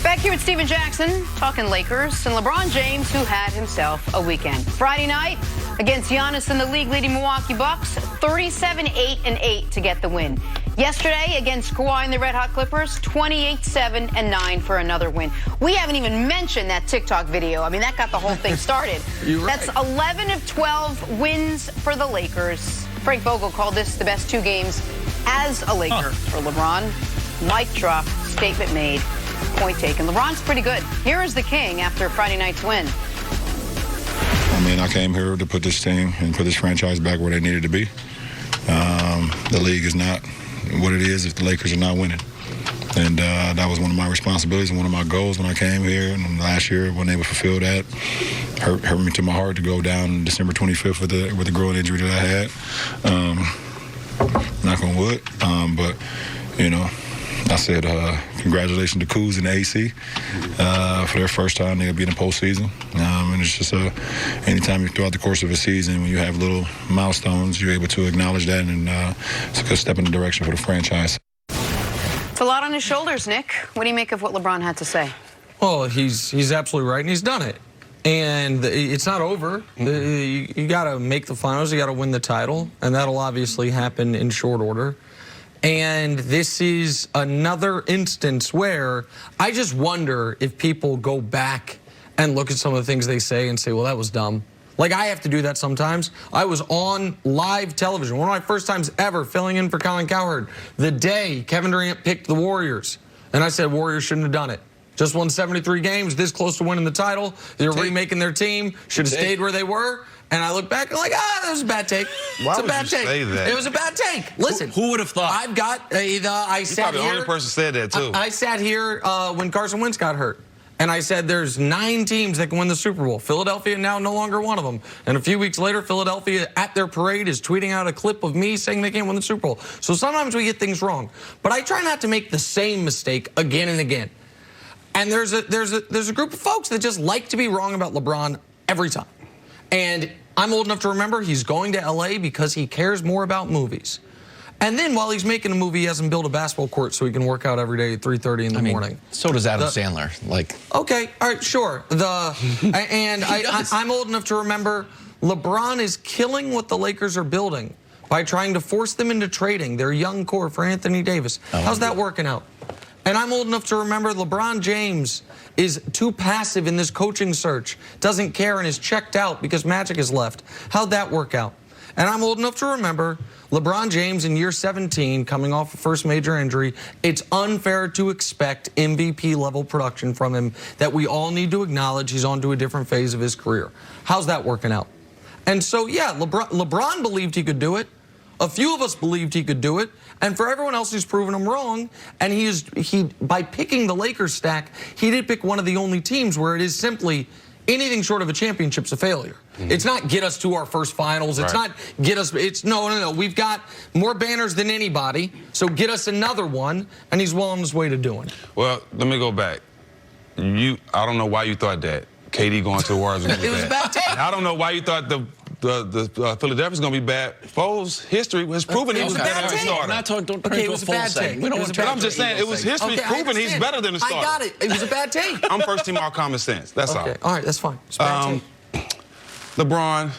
Back here with Steven Jackson, talking Lakers, and LeBron James, who had himself a weekend. Friday night against Giannis and the league-leading Milwaukee Bucks, 37-8-8 to get the win. Yesterday against Kawhi and the Red Hot Clippers, 28-7-9 for another win. We haven't even mentioned that TikTok video. I mean, that got the whole thing started. You're right. That's 11 of 12 wins for the Lakers. Frank Vogel called this the best 2 games as a Laker for LeBron. Mic drop, statement made. Point taken. LeBron's pretty good. Here is the king after Friday night's win. I mean, I came here to put this team and put this franchise back where they needed to be. The league is not what it is if the Lakers are not winning. And that was one of my responsibilities and one of my goals when I came here. And last year, wasn't able to fulfill that. Hurt me to my heart to go down December 25th with the growing injury that I had. Knock on wood. But, you know, I said congratulations to Kuz and the AC for their first time they'll be in the postseason. And it's just anytime throughout the course of a season when you have little milestones, you're able to acknowledge that, and it's a good step in the direction for the franchise. It's a lot on his shoulders, Nick. What do you make of what LeBron had to say? Well, he's absolutely right, and he's done it. And it's not over. You got to make the finals. You got to win the title, and that'll obviously happen in short order. And this is another instance where I just wonder if people go back and look at some of the things they say and say, well, that was dumb. Like, I have to do that sometimes. I was on live television, one of my first times ever, filling in for Colin Cowherd, the day Kevin Durant picked the Warriors. And I said, Warriors shouldn't have done it. Just won 73 games, this close to winning the title. They're remaking their team, should have stayed where they were. And I look back and like, that was a bad take. Why it's a would bad you take. say that? It was a bad take. Listen, who would have thought? I've got I sat You're probably here. the only person said that too. I sat here when Carson Wentz got hurt, and I said there's 9 teams that can win the Super Bowl. Philadelphia now no longer one of them. And a few weeks later, Philadelphia at their parade is tweeting out a clip of me saying they can't win the Super Bowl. So sometimes we get things wrong, but I try not to make the same mistake again and again. And there's a group of folks that just like to be wrong about LeBron every time. And I'm old enough to remember he's going to L.A. because he cares more about movies. And then while he's making a movie, he hasn't built a basketball court so he can work out every day at 3:30 in the morning. So does Adam Sandler. Like, okay, all right, sure. I'm old enough to remember LeBron is killing what the Lakers are building by trying to force them into trading their young core for Anthony Davis. How's that working out? And I'm old enough to remember LeBron James is too passive in this coaching search, doesn't care, and is checked out because Magic has left. How'd that work out? And I'm old enough to remember LeBron James in year 17 coming off a first major injury. It's unfair to expect MVP-level production from him that we all need to acknowledge he's on to a different phase of his career. How's that working out? And so, yeah, LeBron believed he could do it. A few of us believed he could do it, and for everyone else, he's proven him wrong. And by picking the Lakers stack, he did pick one of the only teams where it is simply anything short of a championship's a failure. It's not get us to our first finals. It's not get us. It's no. We've got more banners than anybody, so get us another one. And he's well on his way to doing it. Well, let me go back. I don't know why you thought that KD going to the Warriors was It was a bad take. I don't know why you thought the Philadelphia's going to be bad. Foles' history has proven he was better than the starter. I'm not talking. Don't Okay, it was a bad take. I'm just saying, it was history proving he's better than the starter. I got it. It was a bad take. I'm first team all common sense. That's all. All right, that's fine. It's a bad take. LeBron,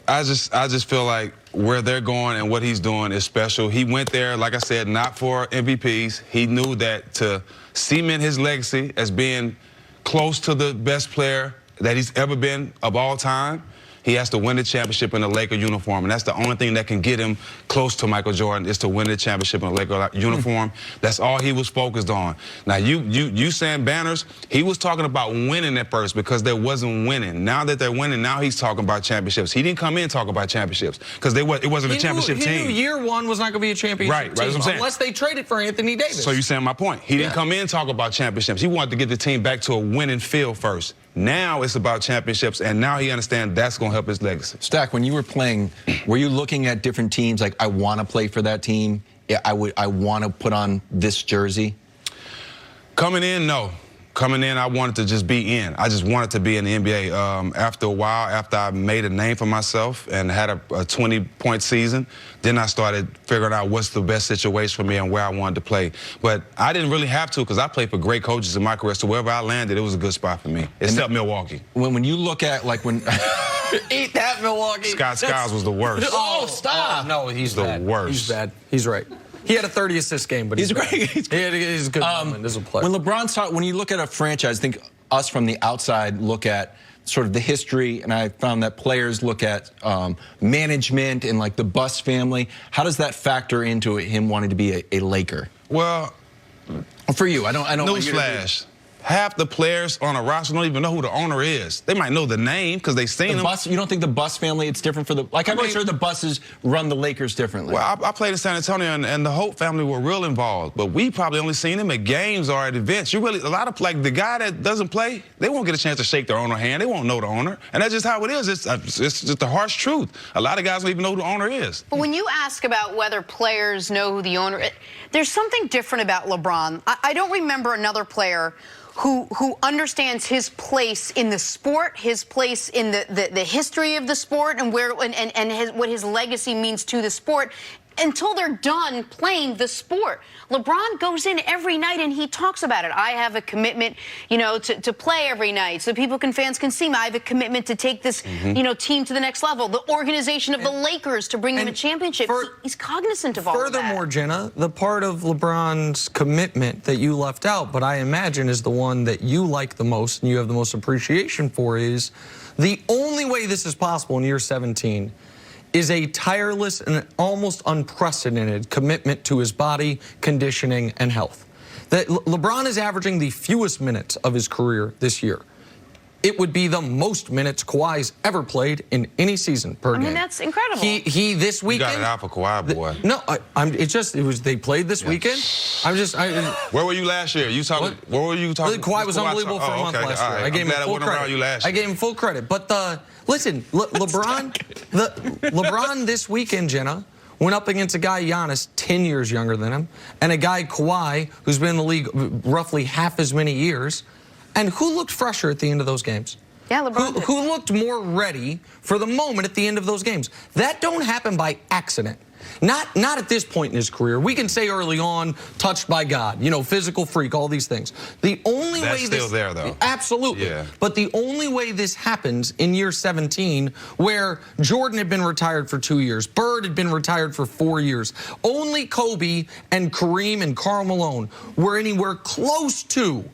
I just feel like where they're going and what he's doing is special. He went there, like I said, not for MVPs. He knew that to cement his legacy as being close to the best player that he's ever been of all time, he has to win the championship in a Laker uniform, and that's the only thing that can get him close to Michael Jordan is to win the championship in a Laker uniform. That's all he was focused on. Now, you saying banners, he was talking about winning at first because they wasn't winning. Now that they're winning, now he's talking about championships. He didn't come in and talk about championships because it wasn't a championship team. He knew year one was not going to be a championship team, that's what I'm saying. Unless they traded for Anthony Davis. So you're saying my point. He didn't come in and talk about championships. He wanted to get the team back to a winning field first. Now it's about championships, and now he understands that's going to help his legacy. Stack, when you were playing, were you looking at different teams like, I want to play for that team? I want to put on this jersey? Coming in, no. Coming in, I wanted to just be in. I just wanted to be in the NBA. After a while, after I made a name for myself and had a 20-point season, then I started figuring out what's the best situation for me and where I wanted to play. But I didn't really have to because I played for great coaches in my career, so wherever I landed, it was a good spot for me, except Milwaukee. When you look at, like, when... Eat that, Milwaukee. Scott Skiles was the worst. Oh, stop. No, he's the bad. worst. He's bad. He's right. He had a 30-assist game, but he's great. He's a good moment as a player. When LeBron's when you look at a franchise, I think us from the outside look at sort of the history, and I found that players look at management and like the Buss family. How does that factor into him wanting to be a Laker? Well, For you, I don't. Newsflash. Half the players on a roster don't even know who the owner is. They might know the name because they've seen him. You don't think the Buss family, it's different for the... Like, I'm sure the Busses run the Lakers differently. Well, I played in San Antonio, and the Hope family were real involved. But we probably only seen them at games or at events. A lot of, like, the guy that doesn't play, they won't get a chance to shake their owner's hand. They won't know the owner. And that's just how it is. It's just the harsh truth. A lot of guys don't even know who the owner is. But when you ask about whether players know who the owner is, there's something different about LeBron. I don't remember another player who understands his place in the sport, his place in the history of the sport, and what his legacy means to the sport, until they're done playing the sport. LeBron goes in every night and he talks about it. I have a commitment, to play every night so fans can see me. I have a commitment to take this, team to the next level. The organization of the Lakers to bring them a championship. He's cognizant of all of that. Furthermore, Jenna, the part of LeBron's commitment that you left out, but I imagine is the one that you like the most and you have the most appreciation for, is the only way this is possible in year 17 is a tireless and almost unprecedented commitment to his body, conditioning, and health. That LeBron is averaging the fewest minutes of his career this year. It would be the most minutes Kawhi's ever played in any season per game. I mean, that's incredible. He this weekend... You got it out for Kawhi, boy. They played this weekend. Where were you last year? Where were you talking? Kawhi was unbelievable for a month last year. I gave him full credit. I gave him full credit. But listen, LeBron this weekend, Jenna, went up against a guy, Giannis, 10 years younger than him, and a guy, Kawhi, who's been in the league roughly half as many years. And who looked fresher at the end of those games? Yeah, LeBron. Who looked more ready for the moment at the end of those games? That don't happen by accident. Not at this point in his career. We can say early on, touched by God, physical freak, all these things. The only way this... That's still there, though. Absolutely. Yeah. But the only way this happens in year 17, where Jordan had been retired for 2 years, Bird had been retired for 4 years, only Kobe and Kareem and Karl Malone were anywhere close to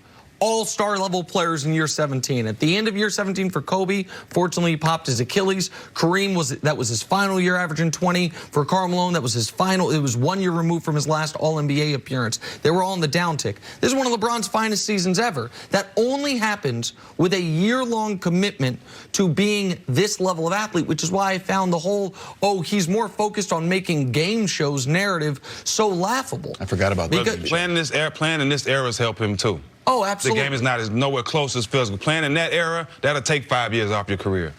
all-star level players in year 17. At the end of year 17 for Kobe, fortunately he popped his Achilles. Kareem, that was his final year averaging 20. For Karl Malone, that was his final. It was 1 year removed from his last All-NBA appearance. They were all in the downtick. This is one of LeBron's finest seasons ever. That only happens with a year-long commitment to being this level of athlete, which is why I found the whole, he's more focused on making game shows narrative so laughable. I forgot about that. Playing in this era has helped him too. Oh, absolutely. The game is nowhere close as physical. Playing in that era, that'll take 5 years off your career.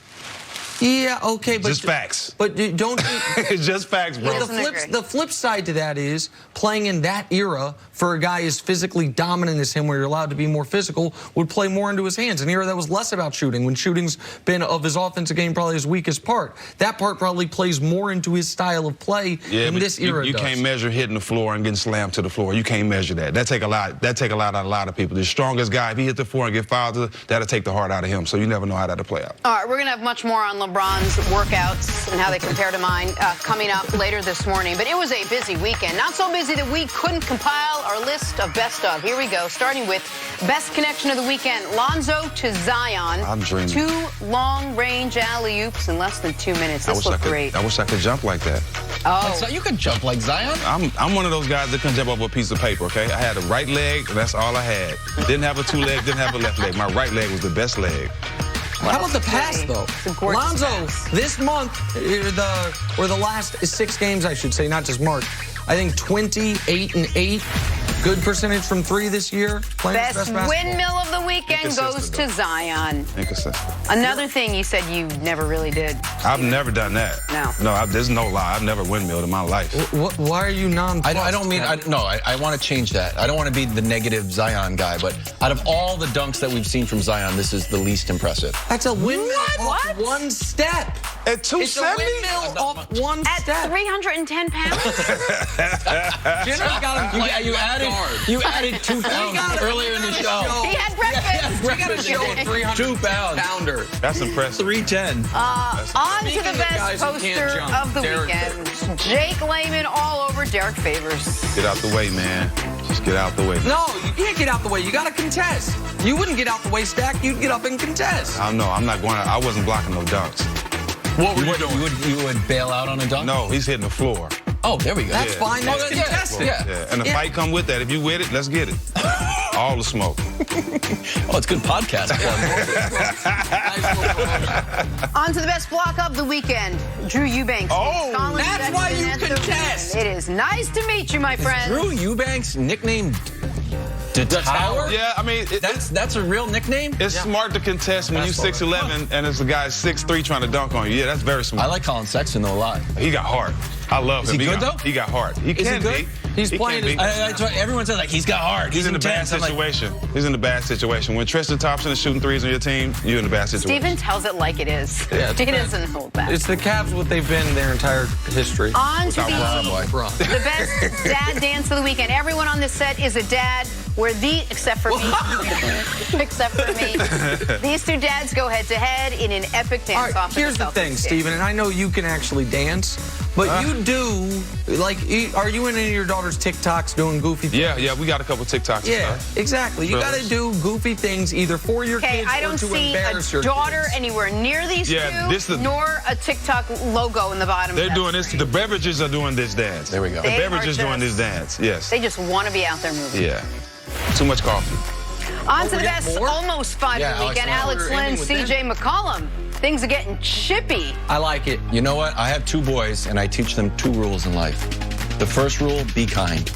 Yeah, okay, but... Just facts. But don't... It's just facts, bro. The flip side to that is playing in that era for a guy as physically dominant as him, where you're allowed to be more physical, would play more into his hands. An era that was less about shooting, when shooting's been of his offensive game probably his weakest part. That part probably plays more into his style of play than this era you does. can't measure hitting the floor and getting slammed to the floor. You can't measure that. That take a lot out of a lot of people. The strongest guy, if he hit the floor and get fouled, that'll take the heart out of him. So you never know how that'll play out. All right, we're going to have much more on LeBron's workouts and how they compare to mine coming up later this morning. But it was a busy weekend. Not so busy that we couldn't compile our list of best of. Here we go, starting with best connection of the weekend. Lonzo to Zion. I'm dreaming. 2 long-range alley-oops in less than 2 minutes. This looked great. I wish I could jump like that. Oh. So you could jump like Zion? I'm one of those guys that can jump over a piece of paper, okay? I had a right leg, and that's all I had. Didn't have a 2 leg, didn't have a left leg. My right leg was the best leg. How about the pass, though? Lonzo, this month, or the last 6 games, I should say, not just March, I think 28 and 8. Good percentage from 3 this year. Playing his Best basketball. windmill of the weekend goes Inconsistent, to though. Zion. Inconsistent. Another thing you said you never really did. I've never done that. No. No, there's no lie. I've never windmilled in my life. Why are you nonplussed? I don't mean, I want to change that. I don't want to be the negative Zion guy, but out of all the dunks that we've seen from Zion, this is the least impressive. That's a windmill off What? one step. At It's a 270? windmill off one At step. 310 pounds? Jenner got him playing You added 2 pounds earlier in the show. He had breakfast. We got to show a 300 2 pounds. pounder. That's impressive. 310. On to Speaking the of best guys who poster can't jump, of the Derek weekend. Jake Layman all over Derek Favors. Get out the way, man. Just get out the way. No, you can't get out the way. You got to contest. You wouldn't get out the way, Stack. You'd get up and contest. I'm not going to. I wasn't blocking no dunks. What were you doing? You would bail out on a dunk? No, he's hitting the floor. Oh, there we go. That's fine. That's Oh, yeah, contested. yeah. And the fight come with that. If you with it, let's get it. All the smoke. Oh, it's good podcast. On to the best block of the weekend. Drew Eubanks. Oh, Collins that's why you Sexton at the contest. rim. It is nice to meet you, my friend. Drew Eubanks, nicknamed the Tower? Yeah, I mean, That's a real nickname? it's smart to contest when you're 6'11" and it's a guy 6'3" trying to dunk on you. Yeah, that's very smart. I like Colin Sexton, though, a lot. He got heart. I love Is him. he good, got, though? He got heart. He can good? be. He's He playing can his- be. Everyone says, like, he's got heart. He's in a bad intense. I'm like, situation. He's in a bad situation. When Tristan Thompson is shooting threes on your team, you're in a bad situation. Steven tells it like it is. Yeah, He doesn't hold back. It's the Cavs what they've been their entire history. On to Without the best dad dance of the weekend. Everyone on this set is a dad. Except for me. Except for me. These two dads go head to head in an epic All dance right, off. here's the thing, Steven, and I know you can actually dance, but you do, like, are you in any of your daughter's TikToks doing goofy things? Yeah, we got a couple TikToks and Yeah, stuff. exactly. You got to do goofy things either for your Okay, kids I or don't to see embarrass a your daughter kids. anywhere near these Yeah, two, nor a TikTok logo in the bottom. They're of that doing this. screen. The beverages are doing this dance. There we go. The They beverages are doing just- this dance. Yes. They just want to be out there moving. Yeah. Too much coffee. On to we the got best more? almost five Yeah, of the weekend. Alex Alex We're Lynn, ending with CJ McCollum. Things are getting chippy. I like it. You know what? I have 2 boys, and I teach them 2 rules in life. The first rule, be kind.